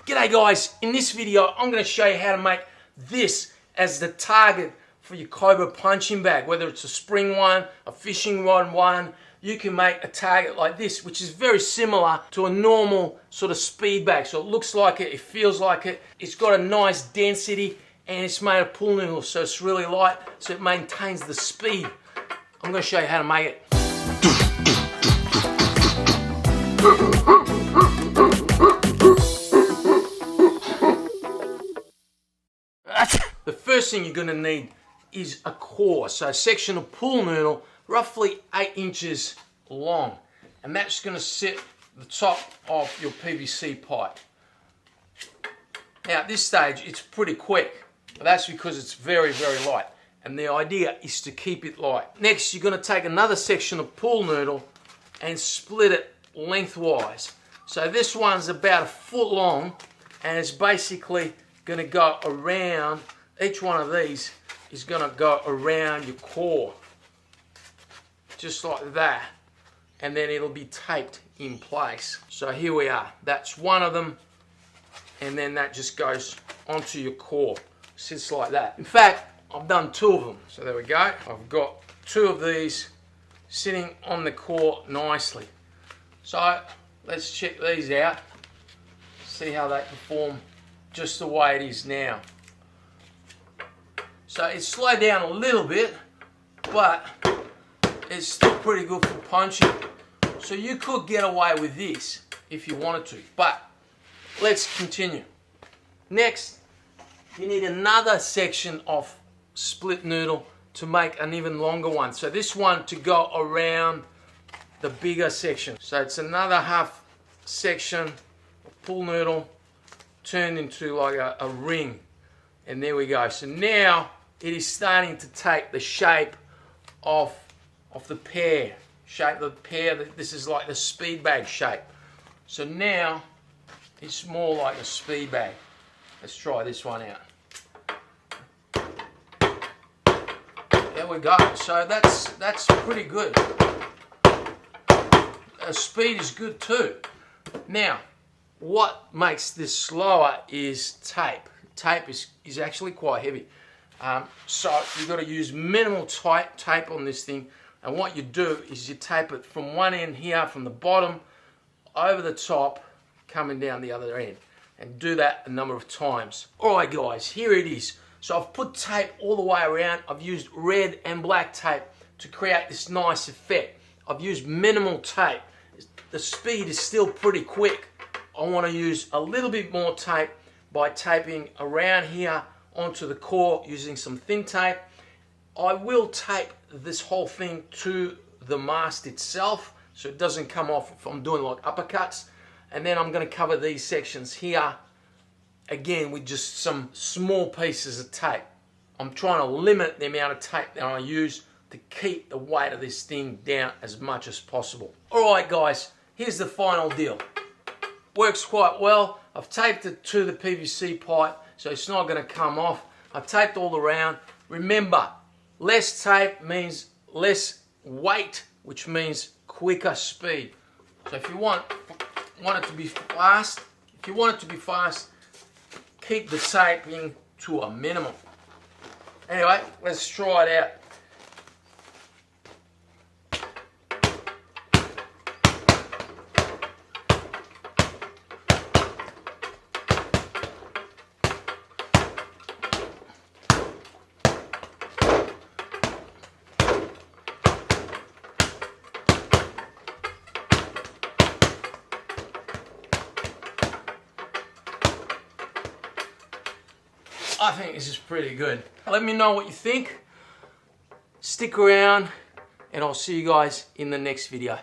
G'day guys, in this video I'm going to show you how to make this as the target for your Cobra punching bag. Whether it's a spring one, a fishing rod one, you can make a target like this, which is very similar to a normal sort of speed bag. So it looks like it, it feels like it, it's got a nice density, and it's made of pool noodles, so it's really light, so it maintains the speed. I'm going to show you how to make it. The first thing you're going to need is a core, so a section of pool noodle roughly 8 inches long, and that's going to sit at the top of your PVC pipe. Now at this stage it's pretty quick, but that's because it's very light, and the idea is to keep it light. Next you're going to take another section of pool noodle and split it lengthwise. So this one's about 1 foot long, and it's basically going to go around. Each one of these is going to go around your core, just like that, and then it'll be taped in place. So here we are, that's one of them, and then that just goes onto your core, sits like that. In fact, I've done 2 of them, so there we go. I've got 2 of these sitting on the core nicely. So let's check these out, see how they perform just the way it is now. So it's slowed down a little bit, but it's still pretty good for punching. So you could get away with this if you wanted to, but let's continue. Next, you need another section of split noodle to make an even longer one. So this one to go around the bigger section. So it's another half section of pool noodle turned into like a ring. And there we go. So now it is starting to take the shape of the pear. This is like the speed bag shape. So now it's more like a speed bag. Let's try this one out. There we go. So that's pretty good. Speed is good too. Now, what makes this slower is tape. Tape is actually quite heavy. So you've got to use minimal tape on this thing, and what you do is you tape it from one end here, from the bottom over the top, coming down the other end, and do that a number of times. Alright guys, here it is. So I've put tape all the way around. I've used red and black tape to create this nice effect. I've used minimal tape. The speed is still pretty quick. I want to use a little bit more tape by taping around here onto the core using some thin tape. I will tape this whole thing to the mast itself so it doesn't come off if I'm doing like uppercuts, and then I'm going to cover these sections here again with just some small pieces of tape. I'm trying to limit the amount of tape that I use to keep the weight of this thing down as much as possible. Alright guys, here's the final deal. Works quite well. I've taped it to the PVC pipe so it's not going to come off. I've taped all around. Remember, less tape means less weight, which means quicker speed. So if you want it to be fast, keep the taping to a minimum. Anyway, let's try it out. I think this is pretty good. Let me know what you think. Stick around, and I'll see you guys in the next video.